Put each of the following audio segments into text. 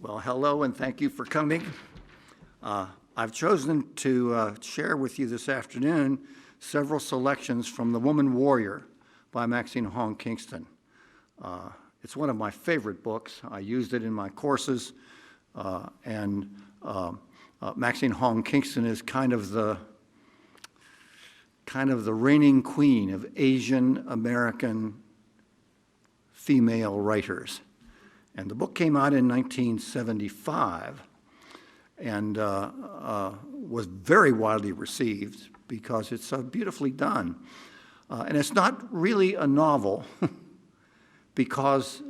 Well, hello and thank you for coming. I've chosen to share with you this afternoon several selections from The Woman Warrior by Maxine Hong Kingston. It's one of my favorite books. I used it in my courses, and Maxine Hong Kingston is kind of the reigning queen of Asian American female writers. And the book came out in 1975 and was very widely received because it's so beautifully done. And it's not really a novel because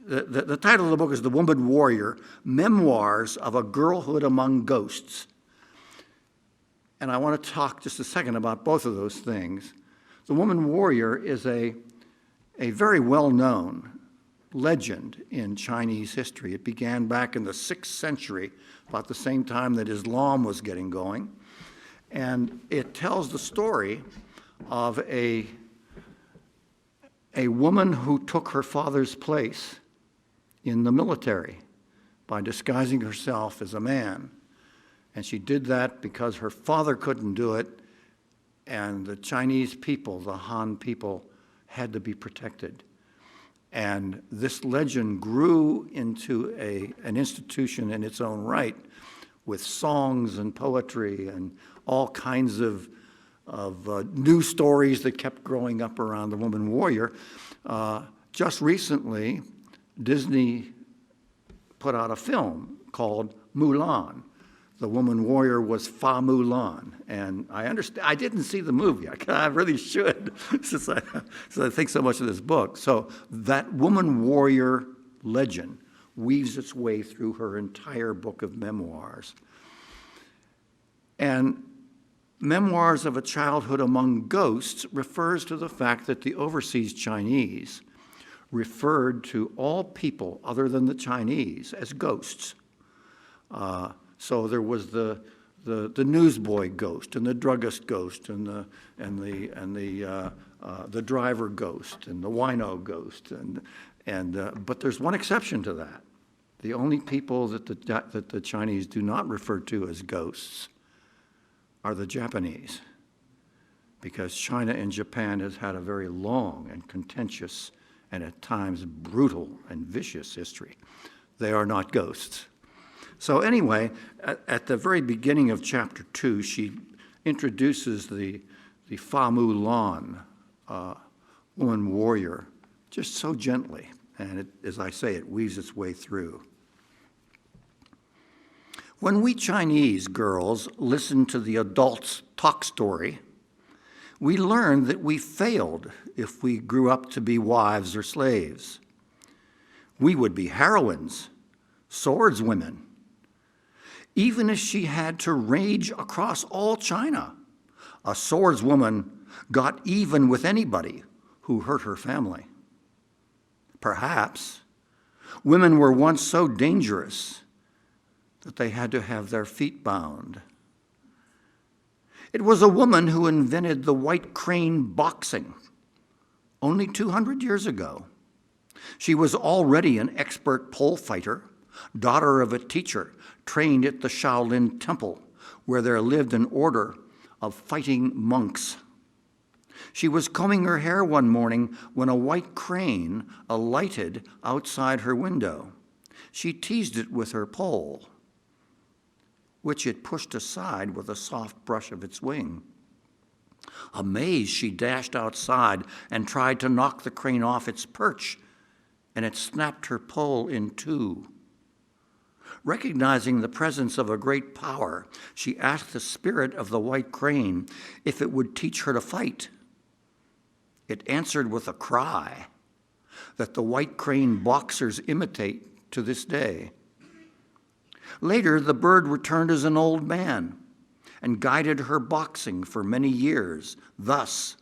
the title of the book is The Woman Warrior, Memoirs of a Girlhood Among Ghosts. And I want to talk just a second about both of those things. The Woman Warrior is a very well-known legend in Chinese history. It began back in the 6th century, about the same time that Islam was getting going. And it tells the story of a woman who took her father's place in the military by disguising herself as a man. And she did that because her father couldn't do it, and the Chinese people, the Han people, had to be protected. And this legend grew into an institution in its own right, with songs and poetry and all kinds of new stories that kept growing up around the Woman Warrior. Just recently, Disney put out a film called Mulan. The Woman Warrior was Fa Mulan, and I didn't see the movie. I really should, since I think so much of this book. So that Woman Warrior legend weaves its way through her entire book of memoirs. And Memoirs of a Childhood Among Ghosts refers to the fact that the overseas Chinese referred to all people other than the Chinese as ghosts. So there was the newsboy ghost and the druggist ghost and the driver ghost and the wino ghost but there's one exception to that. The only people that the Chinese do not refer to as ghosts are the Japanese, because China and Japan has had a very long and contentious and at times brutal and vicious history. They are not ghosts. So anyway, at the very beginning of chapter 2, she introduces the Fa Mulan, Woman Warrior, just so gently. And as I say, it weaves its way through. When we Chinese girls listen to the adults' talk story, we learn that we failed if we grew up to be wives or slaves. We would be heroines, swordswomen. Even if she had to rage across all China, a swordswoman got even with anybody who hurt her family. Perhaps women were once so dangerous that they had to have their feet bound. It was a woman who invented the white crane boxing only 200 years ago. She was already an expert pole fighter, daughter of a teacher trained at the Shaolin Temple, where there lived an order of fighting monks. She was combing her hair one morning when a white crane alighted outside her window. She teased it with her pole, which it pushed aside with a soft brush of its wing. Amazed, she dashed outside and tried to knock the crane off its perch, and it snapped her pole in two. Recognizing the presence of a great power, she asked the spirit of the white crane if it would teach her to fight. It answered with a cry that the white crane boxers imitate to this day. Later, the bird returned as an old man and guided her boxing for many years. Thus,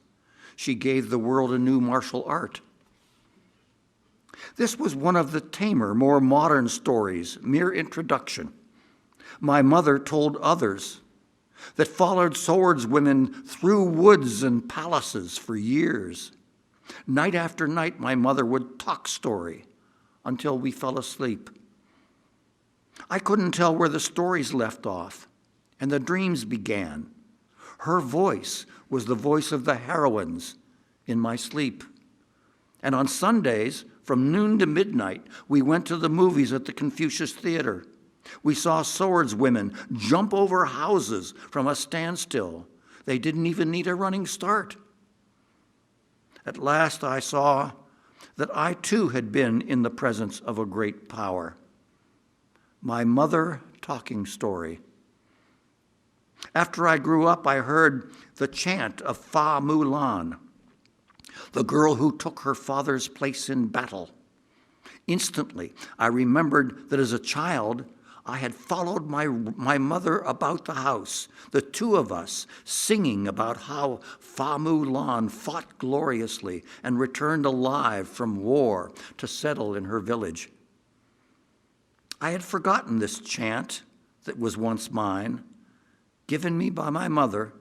she gave the world a new martial art. This was one of the tamer, more modern stories, mere introduction. My mother told others that followed swordswomen through woods and palaces for years. Night after night, my mother would talk story until we fell asleep. I couldn't tell where the stories left off and the dreams began. Her voice was the voice of the heroines in my sleep. And on Sundays, from noon to midnight, we went to the movies at the Confucius Theater. We saw swordswomen jump over houses from a standstill. They didn't even need a running start. At last I saw that I too had been in the presence of a great power. My mother talking story. After I grew up, I heard the chant of Fa Mulan, the girl who took her father's place in battle. Instantly, I remembered that as a child, I had followed my mother about the house, the two of us singing about how Fa Mulan fought gloriously and returned alive from war to settle in her village. I had forgotten this chant that was once mine, given me by my mother,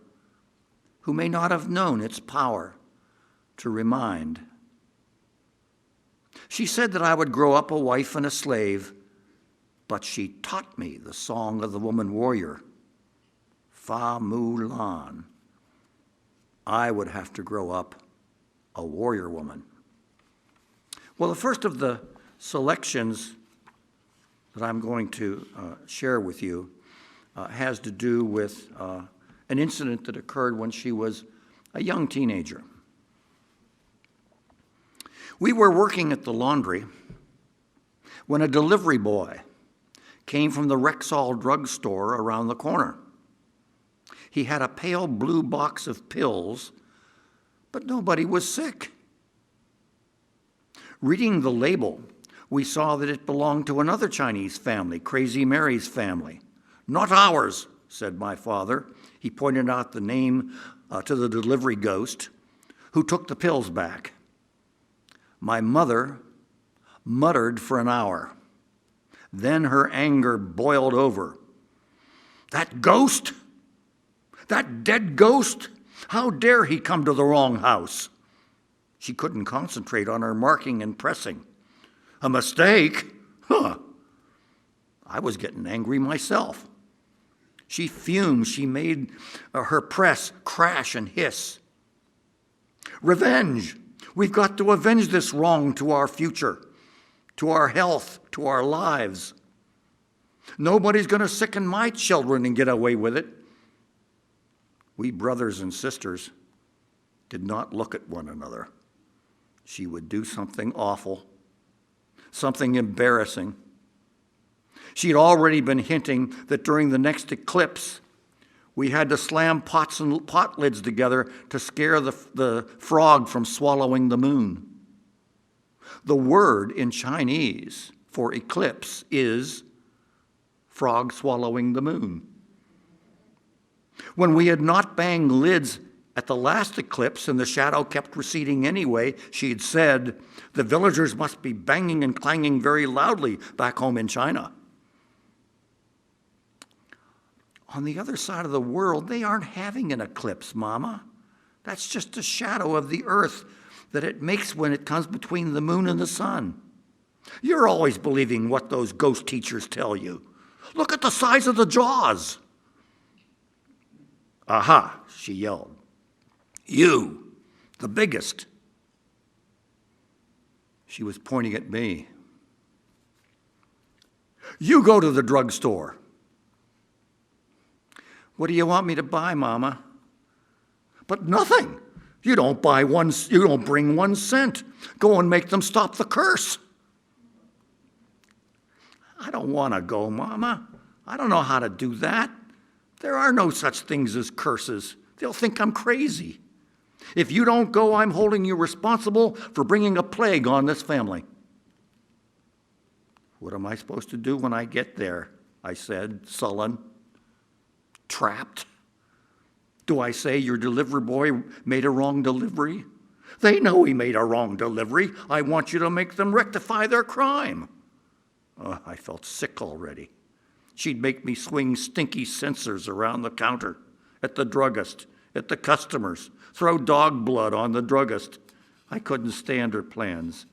who may not have known its power to remind. She said that I would grow up a wife and a slave, but she taught me the song of the woman warrior, Fa Mulan. I would have to grow up a warrior woman. Well, the first of the selections that I'm going to share with you has to do with an incident that occurred when she was a young teenager. We were working at the laundry when a delivery boy came from the Rexall drugstore around the corner. He had a pale blue box of pills, but nobody was sick. Reading the label, we saw that it belonged to another Chinese family, Crazy Mary's family. "Not ours," said my father. He pointed out the name to the delivery ghost, who took the pills back. My mother muttered for an hour. Then her anger boiled over. "That ghost? That dead ghost? How dare he come to the wrong house?" She couldn't concentrate on her marking and pressing. "A mistake? Huh." I was getting angry myself. She fumed. She made her press crash and hiss. "Revenge. We've got to avenge this wrong to our future, to our health, to our lives. Nobody's going to sicken my children and get away with it." We brothers and sisters did not look at one another. She would do something awful, something embarrassing. She had already been hinting that during the next eclipse, we had to slam pot lids together to scare the frog from swallowing the moon. The word in Chinese for eclipse is frog swallowing the moon. When we had not banged lids at the last eclipse and the shadow kept receding anyway, she had said, "The villagers must be banging and clanging very loudly back home in China." On the other side of the world, they aren't having an eclipse, Mama. That's just a shadow of the earth that it makes when it comes between the moon and the sun. You're always believing what those ghost teachers tell you. Look at the size of the jaws. "Aha," she yelled. "You, the biggest." She was pointing at me. "You go to the drugstore." "What do you want me to buy, Mama?" "But nothing. You don't bring 1 cent. Go and make them stop the curse." "I don't want to go, Mama. I don't know how to do that. There are no such things as curses. They'll think I'm crazy. If you don't go, I'm holding you responsible for bringing a plague on this family." "What am I supposed to do when I get there?" I said, sullen. Trapped? Do I say your delivery boy made a wrong delivery? They know he made a wrong delivery. I want you to make them rectify their crime. I felt sick already. She'd make me swing stinky censers around the counter, at the druggist, at the customers, throw dog blood on the druggist. I couldn't stand her plans.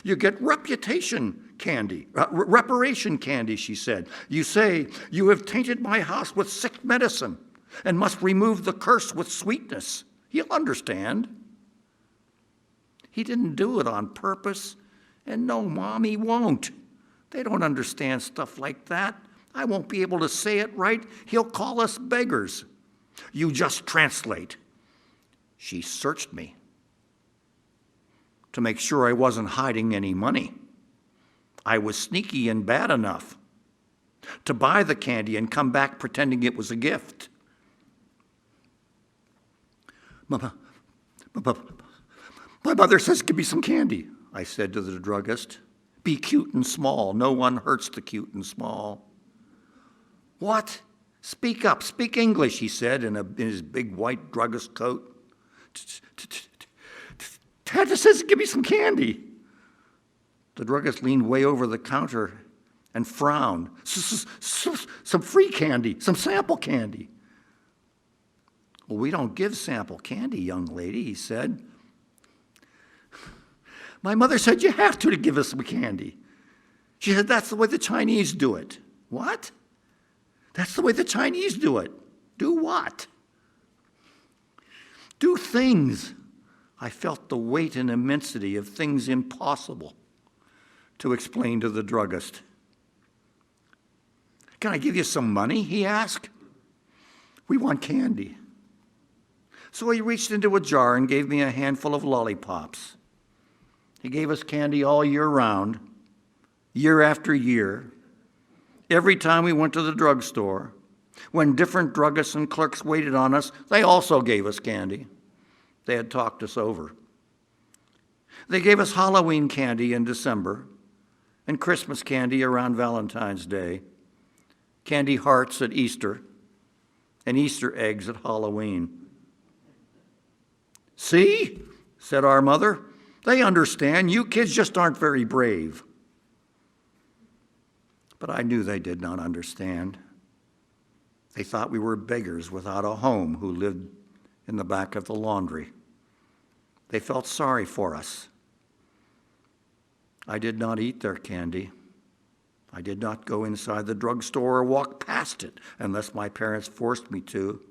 "You get reputation candy, reparation candy, she said. You say, you have tainted my house with sick medicine and must remove the curse with sweetness. He'll understand. He didn't do it on purpose, and no, Mom, he won't. They don't understand stuff like that. I won't be able to say it right. He'll call us beggars. You just translate. She searched me to make sure I wasn't hiding any money. I was sneaky and bad enough to buy the candy and come back pretending it was a gift. My mother says, give me some candy, I said to the druggist. Be cute and small. No one hurts the cute and small. What? Speak up. Speak English, he said in his big white druggist coat. Tata says, give me some candy. The druggist leaned way over the counter and frowned. Some free candy, some sample candy. Well, we don't give sample candy, young lady, he said. My mother said you have to give us some candy. She said that's the way the Chinese do it. What? That's the way the Chinese do it. Do what? Do things. I felt the weight and immensity of things impossible to explain to the druggist. Can I give you some money? He asked. We want candy. So he reached into a jar and gave me a handful of lollipops. He gave us candy all year round, year after year. Every time we went to the drugstore, when different druggists and clerks waited on us, they also gave us candy. They had talked us over. They gave us Halloween candy in December and Christmas candy around Valentine's Day, candy hearts at Easter, and Easter eggs at Halloween. See, said our mother, they understand. You kids just aren't very brave. But I knew they did not understand. They thought we were beggars without a home who lived in the back of the laundry. They felt sorry for us. I did not eat their candy. I did not go inside the drugstore or walk past it unless my parents forced me to.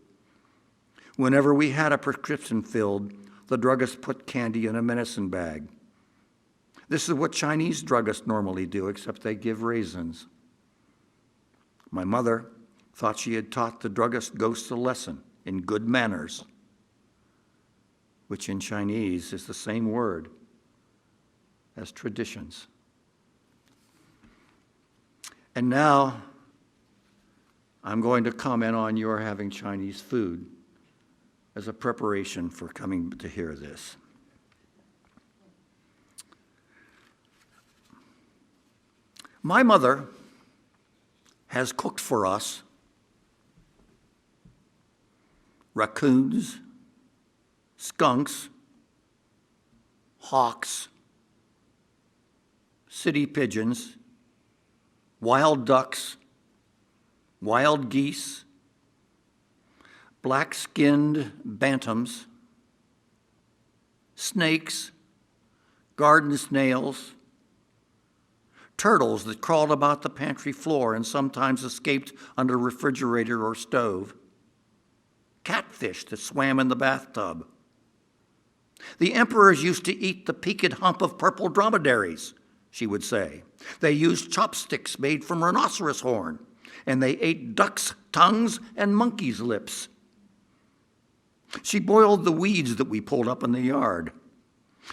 Whenever we had a prescription filled, the druggist put candy in a medicine bag. This is what Chinese druggists normally do, except they give raisins. My mother thought she had taught the druggist ghosts a lesson in good manners, which in Chinese is the same word as traditions. And now I'm going to comment on your having Chinese food as a preparation for coming to hear this. My mother has cooked for us raccoons, skunks, hawks, city pigeons, wild ducks, wild geese, black-skinned bantams, snakes, garden snails, turtles that crawled about the pantry floor and sometimes escaped under refrigerator or stove, catfish that swam in the bathtub. The emperors used to eat the peaked hump of purple dromedaries, she would say. They used chopsticks made from rhinoceros horn, and they ate ducks' tongues and monkeys' lips. She boiled the weeds that we pulled up in the yard.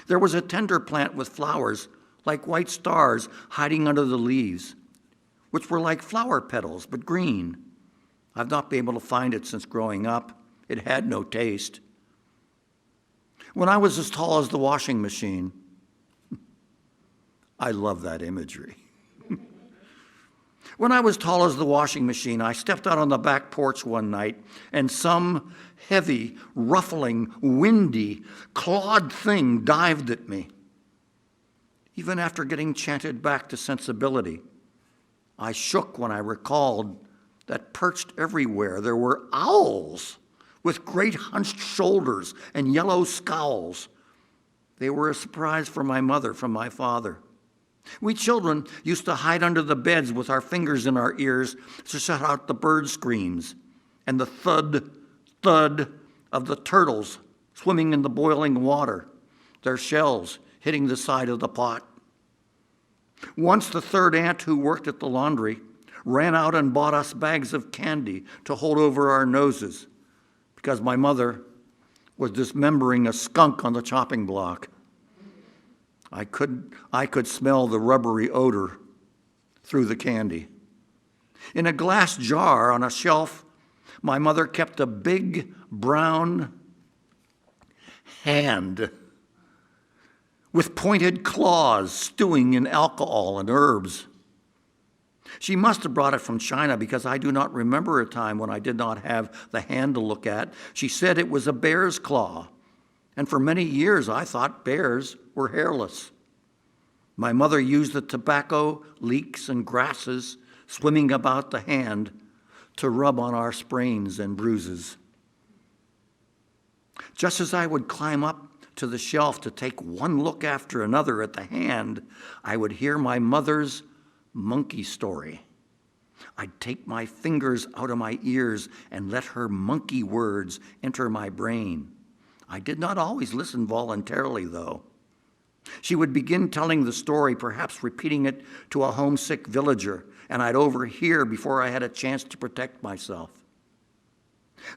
There was a tender plant with flowers like white stars hiding under the leaves, which were like flower petals, but green. I've not been able to find it since growing up. It had no taste. When I was as tall as the washing machine, I love that imagery. When I was tall as the washing machine, I stepped out on the back porch one night, and some heavy, ruffling, windy, clawed thing dived at me. Even after getting chanted back to sensibility, I shook when I recalled that perched everywhere there were owls with great hunched shoulders and yellow scowls. They were a surprise for my mother from my father. We children used to hide under the beds with our fingers in our ears to shut out the bird screams and the thud, thud of the turtles swimming in the boiling water, their shells hitting the side of the pot. Once the third aunt who worked at the laundry ran out and bought us bags of candy to hold over our noses because my mother was dismembering a skunk on the chopping block. I could smell the rubbery odor through the candy. In a glass jar on a shelf, my mother kept a big brown hand with pointed claws stewing in alcohol and herbs. She must have brought it from China because I do not remember a time when I did not have the hand to look at. She said it was a bear's claw, and for many years I thought bears were hairless. My mother used the tobacco, leeks, and grasses swimming about the hand to rub on our sprains and bruises. Just as I would climb up to the shelf to take one look after another at the hand, I would hear my mother's monkey story. I'd take my fingers out of my ears and let her monkey words enter my brain. I did not always listen voluntarily, though. She would begin telling the story, perhaps repeating it to a homesick villager, and I'd overhear before I had a chance to protect myself.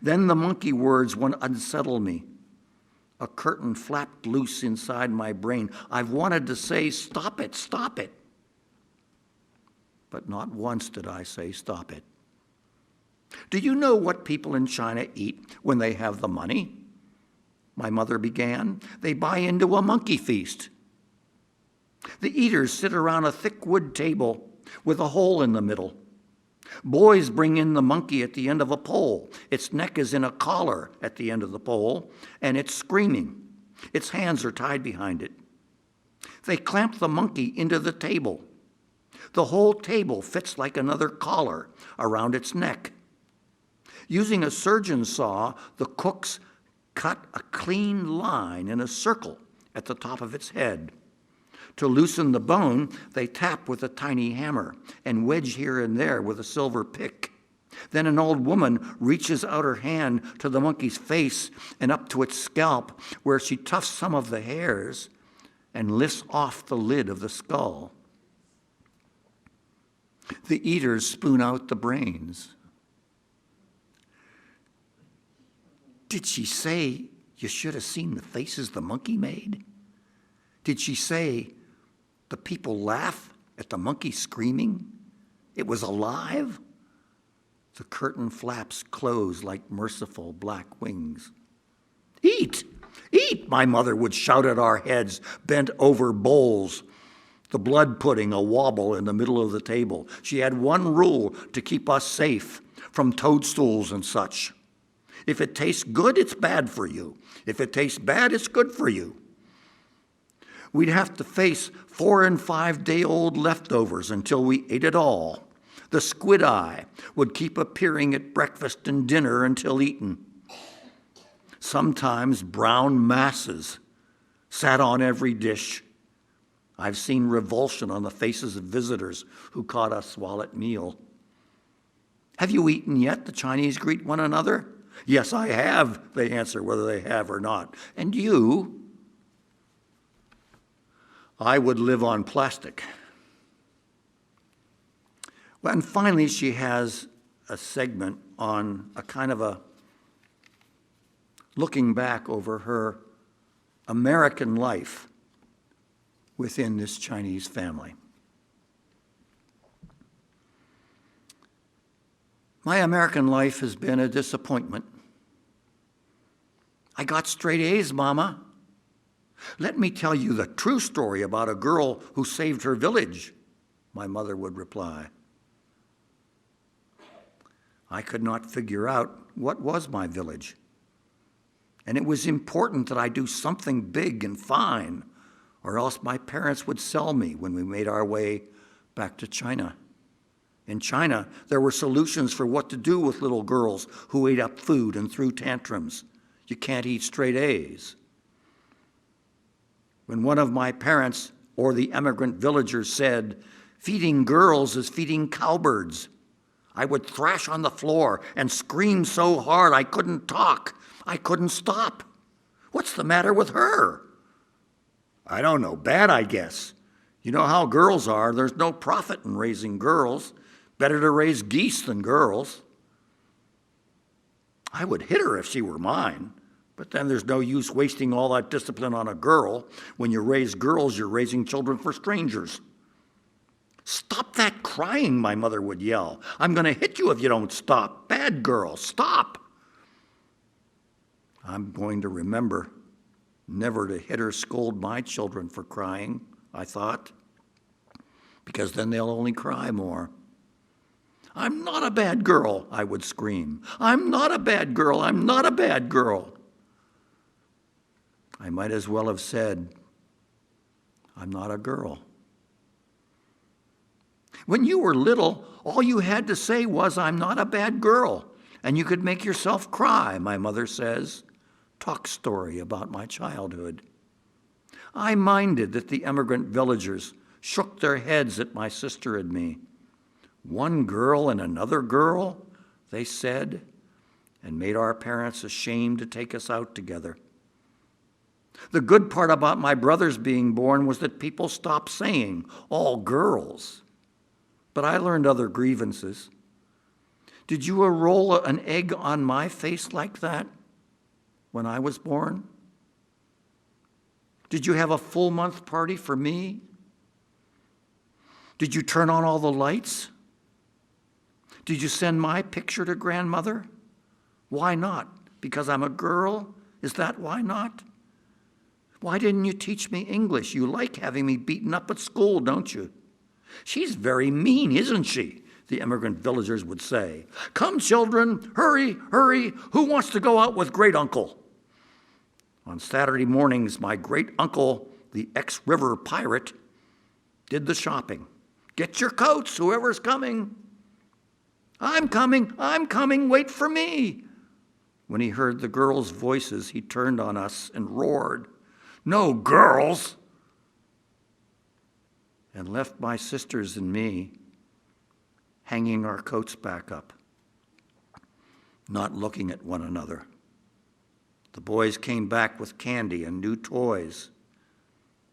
Then the monkey words would unsettle me. A curtain flapped loose inside my brain. I've wanted to say, "Stop it, stop it." But not once did I say, "Stop it." Do you know what people in China eat when they have the money? My mother began. They buy into a monkey feast. The eaters sit around a thick wood table with a hole in the middle. Boys bring in the monkey at the end of a pole. Its neck is in a collar at the end of the pole, and it's screaming. Its hands are tied behind it. They clamp the monkey into the table. The whole table fits like another collar around its neck. Using a surgeon's saw, the cooks cut a clean line in a circle at the top of its head. To loosen the bone, they tap with a tiny hammer and wedge here and there with a silver pick. Then an old woman reaches out her hand to the monkey's face and up to its scalp, where she tufts some of the hairs and lifts off the lid of the skull. The eaters spoon out the brains. Did she say you should have seen the faces the monkey made? Did she say the people laugh at the monkey screaming? It was alive? The curtain flaps close like merciful black wings. Eat! Eat! My mother would shout at our heads, bent over bowls, the blood pudding a wobble in the middle of the table. She had one rule to keep us safe from toadstools and such. If it tastes good, it's bad for you. If it tastes bad, it's good for you. We'd have to face 4- and 5-day-old leftovers until we ate it all. The squid eye would keep appearing at breakfast and dinner until eaten. Sometimes brown masses sat on every dish. I've seen revulsion on the faces of visitors who caught us while at meal. Have you eaten yet? The Chinese greet one another. Yes, I have, they answer, whether they have or not. And you? I would live on plastic. Well, and finally, she has a segment on a kind of a looking back over her American life within this Chinese family. My American life has been a disappointment. I got straight A's, Mama. Let me tell you the true story about a girl who saved her village, my mother would reply. I could not figure out what was my village. And it was important that I do something big and fine, or else my parents would sell me when we made our way back to China. In China, there were solutions for what to do with little girls who ate up food and threw tantrums. You can't eat straight A's. When one of my parents Or the emigrant villagers said, feeding girls is feeding cowbirds. I would thrash on the floor and scream so hard I couldn't talk. I couldn't stop. What's the matter with her? I don't know, bad, I guess. You know how girls are. There's no profit in raising girls. Better to raise geese than girls. I would hit her if she were mine, but then there's no use wasting all that discipline on a girl. When you raise girls, you're raising children for strangers. Stop that crying, my mother would yell. I'm going to hit you if you don't stop. Bad girl, stop. I'm going to remember never to hit or scold my children for crying, I thought, because then they'll only cry more. I'm not a bad girl, I would scream. I'm not a bad girl. I'm not a bad girl. I might as well have said, I'm not a girl. When you were little, all you had to say was, I'm not a bad girl, and you could make yourself cry, my mother says. Talk story about my childhood. I minded that the emigrant villagers shook their heads at my sister and me. One girl and another girl, they said, and made our parents ashamed to take us out together. The good part about my brothers being born was that people stopped saying, all girls. But I learned other grievances. Did you roll an egg on my face like that when I was born? Did you have a full month party for me? Did you turn on all the lights? Did you send my picture to grandmother? Why not? Because I'm a girl? Is that why not? Why didn't you teach me English? You like having me beaten up at school, don't you? She's very mean, isn't she? The immigrant villagers would say. Come, children, hurry, hurry. Who wants to go out with great uncle? On Saturday mornings, my great uncle, the ex-river pirate, did the shopping. Get your coats, whoever's coming. I'm coming, wait for me. When he heard the girls' voices, he turned on us and roared, no girls, and left my sisters and me hanging our coats back up, not looking at one another. The boys came back with candy and new toys.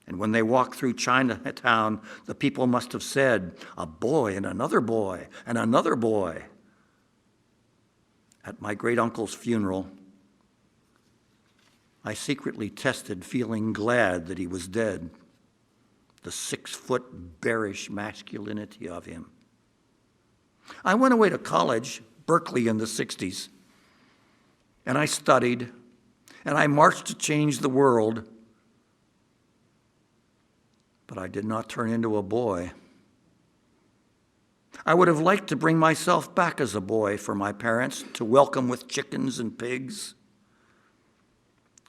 And when they walked through Chinatown, the people must have said, a boy and another boy and another boy. At my great-uncle's funeral, I secretly tested, feeling glad that he was dead, the 6-foot bearish masculinity of him. I went away to college, Berkeley in the 60s, and I studied, and I marched to change the world, but I did not turn into a boy. I would have liked to bring myself back as a boy for my parents to welcome with chickens and pigs,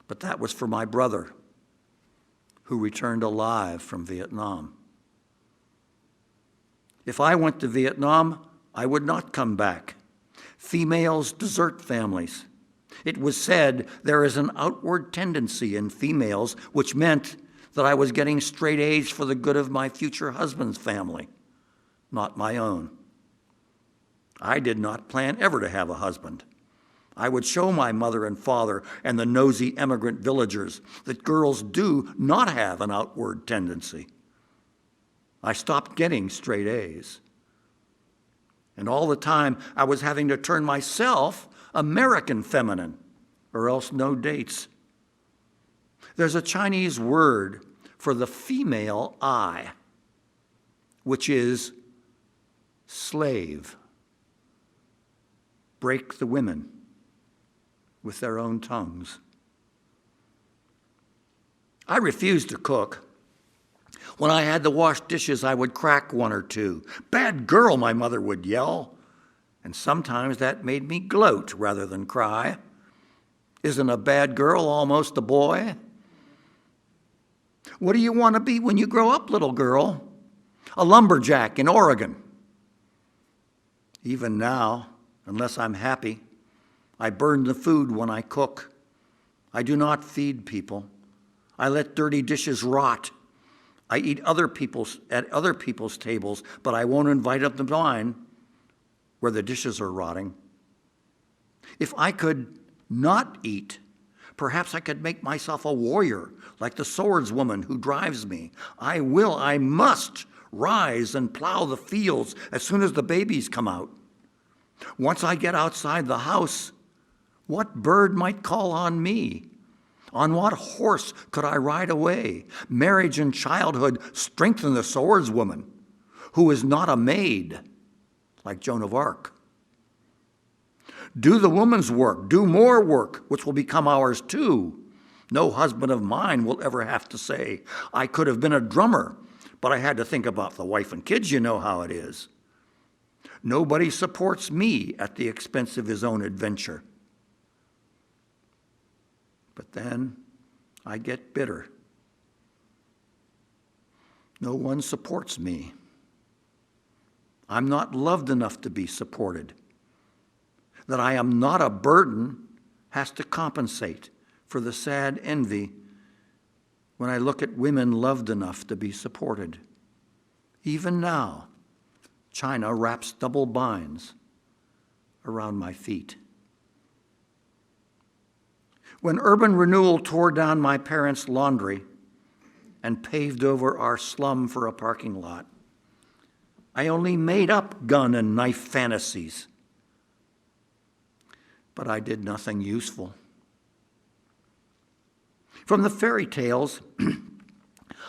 but that was for my brother, who returned alive from Vietnam. If I went to Vietnam, I would not come back. Females desert families. It was said there is an outward tendency in females, which meant that I was getting straight A's for the good of my future husband's family, not my own. I did not plan ever to have a husband. I would show my mother and father and the nosy emigrant villagers that girls do not have an outward tendency. I stopped getting straight A's. And all the time, I was having to turn myself American feminine, or else no dates. There's a Chinese word for the female I, which is slave. Break the women with their own tongues. I refused to cook. When I had to wash dishes, I would crack one or two. Bad girl, my mother would yell. And sometimes that made me gloat rather than cry. Isn't a bad girl almost a boy? What do you want to be when you grow up, little girl? A lumberjack in Oregon. Even now, unless I'm happy, I burn the food when I cook. I do not feed people. I let dirty dishes rot. I eat at other people's tables, but I won't invite them to mine where the dishes are rotting. If I could not eat, perhaps I could make myself a warrior like the swordswoman who drives me. I must rise and plow the fields as soon as the babies come out. Once I get outside the house, what bird might call on me? On what horse could I ride away? Marriage and childhood strengthen the swordswoman, who is not a maid, like Joan of Arc. Do the woman's work, do more work, which will become ours too. No husband of mine will ever have to say, I could have been a drummer, but I had to think about the wife and kids, you know how it is. Nobody supports me at the expense of his own adventure. But then I get bitter. No one supports me. I'm not loved enough to be supported. That I am not a burden has to compensate for the sad envy when I look at women loved enough to be supported. Even now, China wraps double binds around my feet. When urban renewal tore down my parents' laundry and paved over our slum for a parking lot, I only made up gun and knife fantasies. But I did nothing useful. From the fairy tales,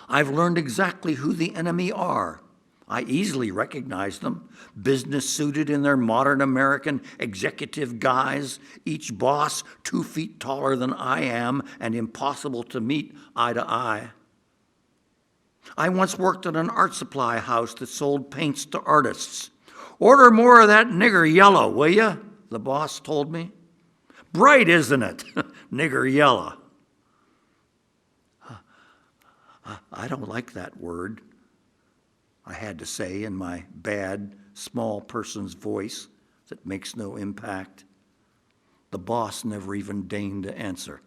I've learned exactly who the enemy are. I easily recognize them, business-suited in their modern American executive guise, each boss 2 feet taller than I am and impossible to meet eye to eye. I once worked at an art supply house that sold paints to artists. Order more of that nigger yellow, will you? The boss told me. Bright, isn't it? Nigger yellow. I don't like that word, I had to say in my bad, small person's voice that makes no impact. The boss never even deigned to answer.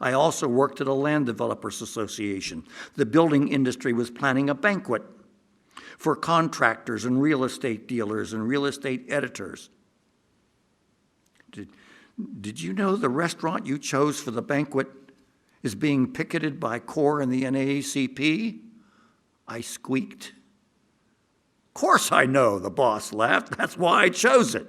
I also worked at a land developers association. The building industry was planning a banquet for contractors and real estate dealers and real estate editors. Did you know the restaurant you chose for the banquet is being picketed by CORE and the NAACP? I squeaked. Of course I know, the boss laughed. That's why I chose it.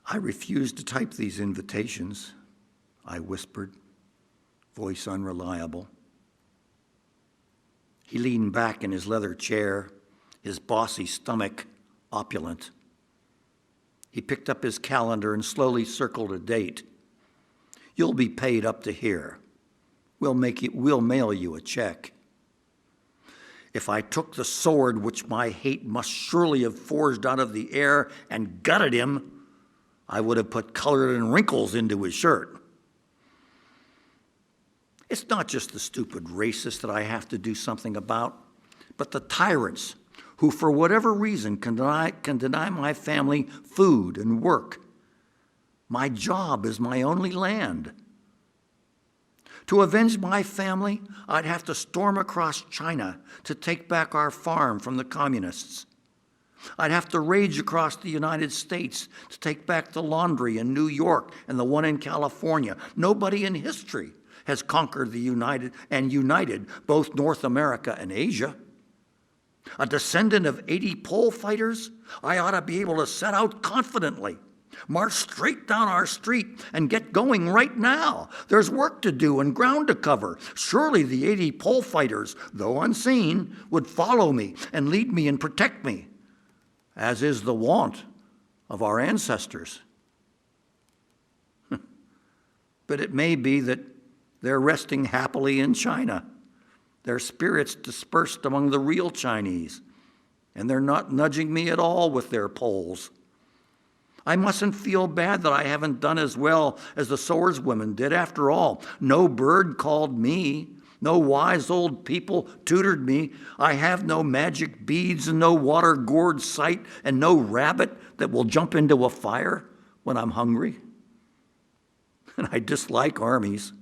I refused to type these invitations, I whispered, voice unreliable. He leaned back in his leather chair, his bossy stomach opulent. He picked up his calendar and slowly circled a date. You'll be paid up to here. We'll mail you a check. If I took the sword which my hate must surely have forged out of the air and gutted him, I would have put color and wrinkles into his shirt. It's not just the stupid racists that I have to do something about, but the tyrants who, for whatever reason, can deny my family food and work. My job is my only land. To avenge my family, I'd have to storm across China to take back our farm from the communists. I'd have to rage across the United States to take back the laundry in New York and the one in California. Nobody in history has conquered united both North America and Asia. A descendant of 80 pole fighters, I ought to be able to set out confidently, march straight down our street and get going right now. There's work to do and ground to cover. Surely the 80 pole fighters, though unseen, would follow me and lead me and protect me, as is the wont of our ancestors. But it may be that they're resting happily in China, their spirits dispersed among the real Chinese, and they're not nudging me at all with their poles. I mustn't feel bad that I haven't done as well as the swordswomen did. After all, no bird called me. No wise old people tutored me. I have no magic beads and no water-gourd sight and no rabbit that will jump into a fire when I'm hungry. And I dislike armies.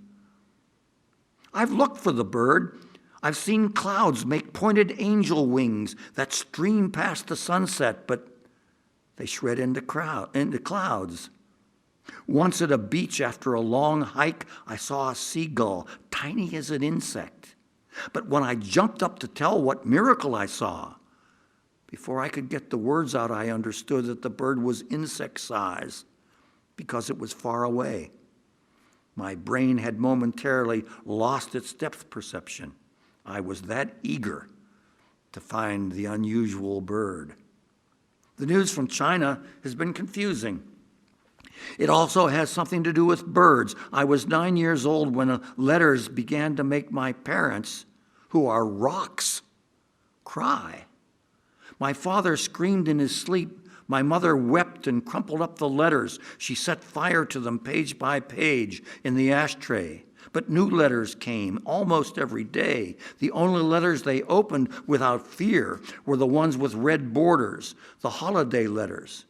I've looked for the bird. I've seen clouds make pointed angel wings that stream past the sunset, but they shred into clouds. Once at a beach after a long hike, I saw a seagull, tiny as an insect. But when I jumped up to tell what miracle I saw, before I could get the words out, I understood that the bird was insect size because it was far away. My brain had momentarily lost its depth perception. I was that eager to find the unusual bird. The news from China has been confusing. It also has something to do with birds. I was 9 years old when letters began to make my parents, who are rocks, cry. My father screamed in his sleep. My mother wept and crumpled up the letters. She set fire to them page by page in the ashtray. But new letters came almost every day. The only letters they opened without fear were the ones with red borders, the holiday letters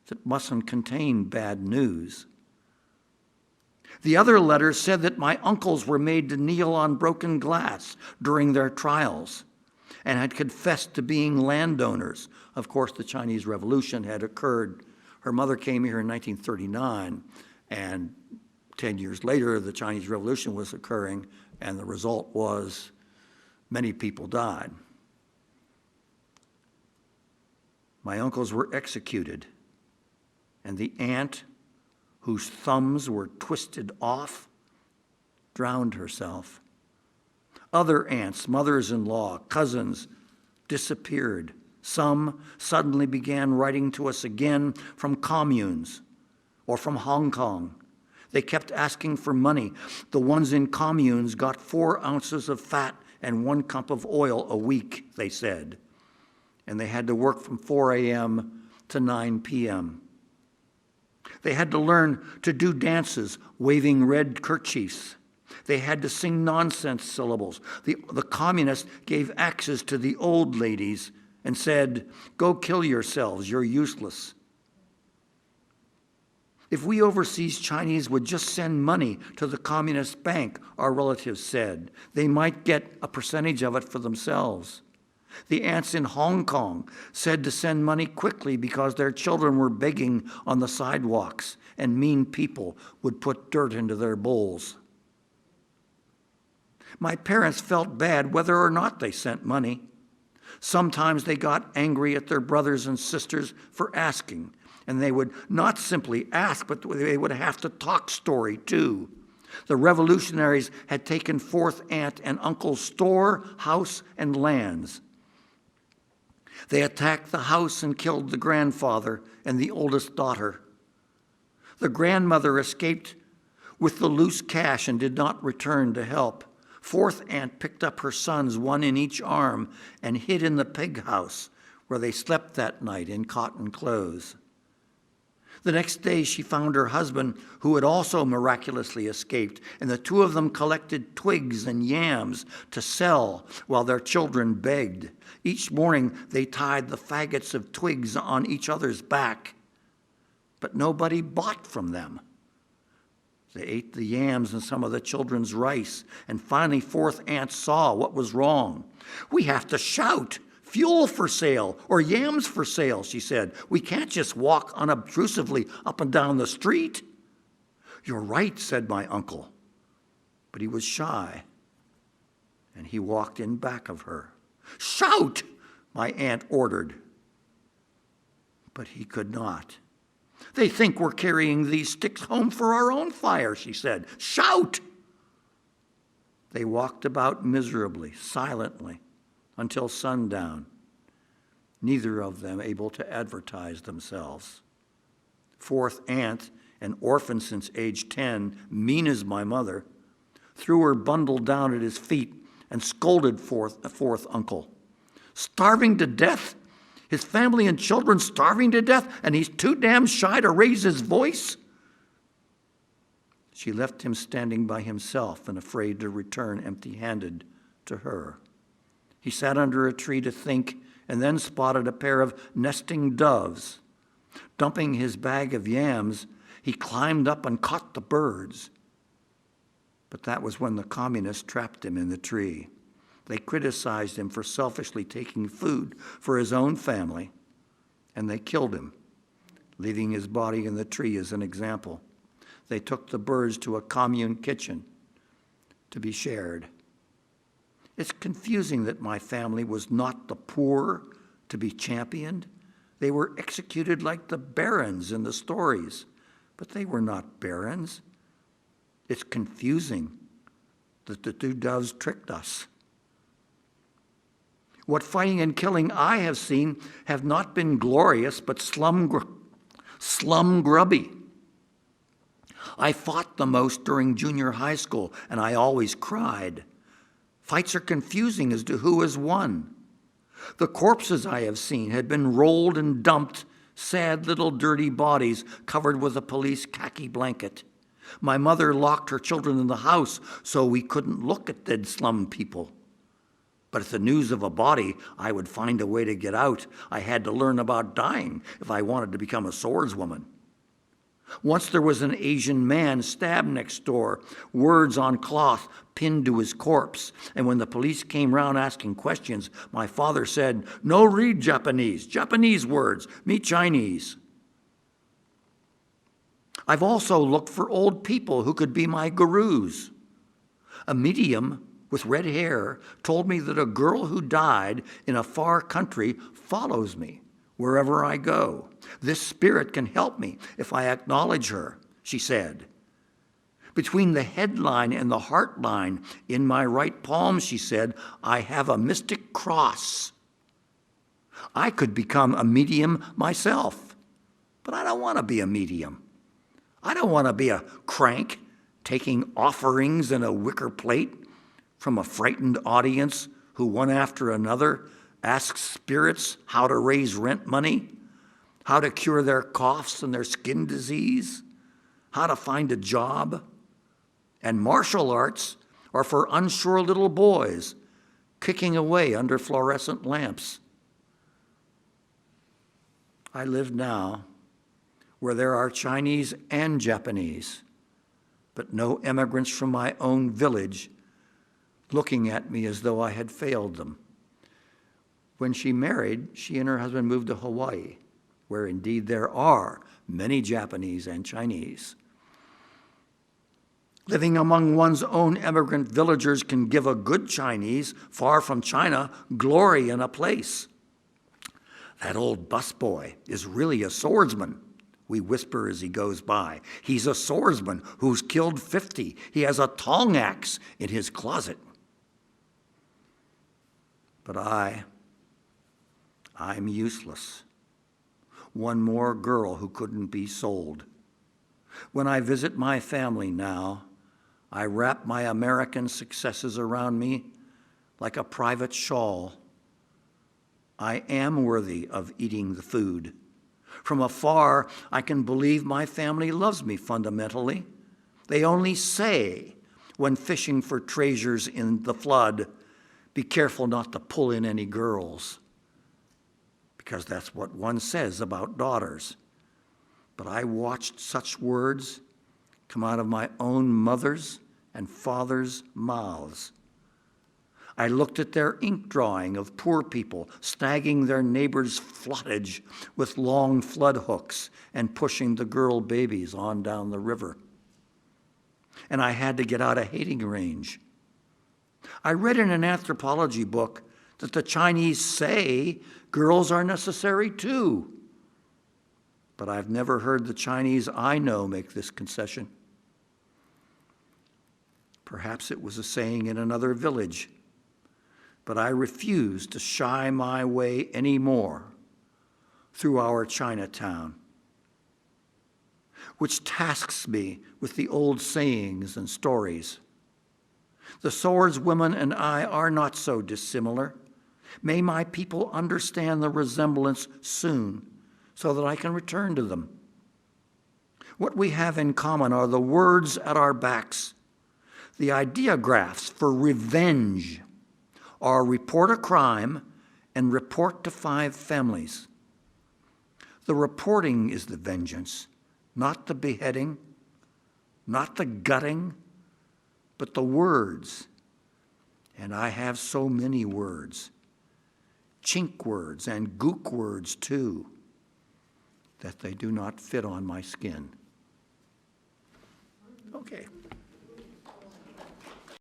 that mustn't contain bad news. The other letters said that my uncles were made to kneel on broken glass during their trials and had confessed to being landowners. Of course, the Chinese Revolution had occurred. Her mother came here in 1939, and 10 years later, the Chinese Revolution was occurring, and the result was many people died. My uncles were executed, and the aunt, whose thumbs were twisted off, drowned herself. Other aunts, mothers-in-law, cousins disappeared. Some suddenly began writing to us again from communes or from Hong Kong. They kept asking for money. The ones in communes got 4 ounces of fat and 1 cup of oil a week, they said. And they had to work from 4 a.m. to 9 p.m. They had to learn to do dances, waving red kerchiefs. They had to sing nonsense syllables. The communists gave axes to the old ladies and said, "Go kill yourselves, you're useless." If we overseas Chinese would just send money to the Communist Bank, our relatives said, they might get a percentage of it for themselves. The aunts in Hong Kong said to send money quickly because their children were begging on the sidewalks and mean people would put dirt into their bowls. My parents felt bad whether or not they sent money. Sometimes they got angry at their brothers and sisters for asking, and they would not simply ask, but they would have to talk story too. The revolutionaries had taken fourth aunt and uncle's store, house, and lands. They attacked the house and killed the grandfather and the oldest daughter. The grandmother escaped with the loose cash and did not return to help. Fourth aunt picked up her sons, one in each arm, and hid in the pig house where they slept that night in cotton clothes. The next day she found her husband, who had also miraculously escaped, and the two of them collected twigs and yams to sell while their children begged. Each morning they tied the faggots of twigs on each other's back, but nobody bought from them. They ate the yams and some of the children's rice, and finally fourth aunt saw what was wrong. "We have to shout, 'Fuel for sale,' or 'yams for sale,' she said. 'We can't just walk unobtrusively up and down the street.' 'You're right,' said my uncle. But he was shy, and he walked in back of her. 'Shout,' my aunt ordered. But he could not. 'They think we're carrying these sticks home for our own fire,' she said. 'Shout!' They walked about miserably, silently, until sundown, neither of them able to advertise themselves. Fourth aunt, an orphan since age 10, mean as my mother, threw her bundle down at his feet and scolded fourth uncle. 'Starving to death? His family and children starving to death, and he's too damn shy to raise his voice?' She left him standing by himself and afraid to return empty-handed to her. He sat under a tree to think, and then spotted a pair of nesting doves. Dumping his bag of yams, he climbed up and caught the birds. But that was when the communists trapped him in the tree. They criticized him for selfishly taking food for his own family, and they killed him, leaving his body in the tree as an example. They took the birds to a commune kitchen to be shared. It's confusing that my family was not the poor to be championed. They were executed like the barons in the stories, but they were not barons. It's confusing that the two doves tricked us. What fighting and killing I have seen have not been glorious, but slum grubby. I fought the most during junior high school, and I always cried. Fights are confusing as to who has won. The corpses I have seen had been rolled and dumped, sad little dirty bodies covered with a police khaki blanket. My mother locked her children in the house so we couldn't look at dead slum people. But at the news of a body, I would find a way to get out. I had to learn about dying if I wanted to become a swordswoman. Once there was an Asian man stabbed next door, words on cloth pinned to his corpse. And when the police came round asking questions, my father said, "No read Japanese words, me Chinese." I've also looked for old people who could be my gurus. A medium with red hair told me that a girl who died in a far country follows me wherever I go. This spirit can help me if I acknowledge her, she said. Between the headline and the heart line in my right palm, she said, I have a mystic cross. I could become a medium myself, but I don't want to be a medium. I don't want to be a crank taking offerings in a wicker plate from a frightened audience who one after another asks spirits how to raise rent money, how to cure their coughs and their skin disease, how to find a job. And martial arts are for unsure little boys kicking away under fluorescent lamps. I live now where there are Chinese and Japanese, but no immigrants from my own village looking at me as though I had failed them. When she married, she and her husband moved to Hawaii, where indeed there are many Japanese and Chinese. Living among one's own immigrant villagers can give a good Chinese, far from China, glory in a place. That old busboy is really a swordsman, we whisper as he goes by. He's a swordsman who's killed 50. He has a tong axe in his closet. But I'm useless. One more girl who couldn't be sold. When I visit my family now, I wrap my American successes around me like a private shawl. I am worthy of eating the food. From afar, I can believe my family loves me fundamentally. They only say, when fishing for treasures in the flood, be careful not to pull in any girls, because that's what one says about daughters. But I watched such words come out of my own mother's and father's mouths. I looked at their ink drawing of poor people snagging their neighbor's flottage with long flood hooks and pushing the girl babies on down the river. And I had to get out a hating range. I read in an anthropology book that the Chinese say girls are necessary too. But I've never heard the Chinese I know make this concession. Perhaps it was a saying in another village, but I refuse to shy my way anymore through our Chinatown, which tasks me with the old sayings and stories. The swordswomen and I are not so dissimilar. May my people understand the resemblance soon so that I can return to them. What we have in common are the words at our backs. The ideographs for revenge are report a crime and report to 5 families. The reporting is the vengeance, not the beheading, not the gutting, but the words, and I have so many words, chink words and gook words too, that they do not fit on my skin. Okay.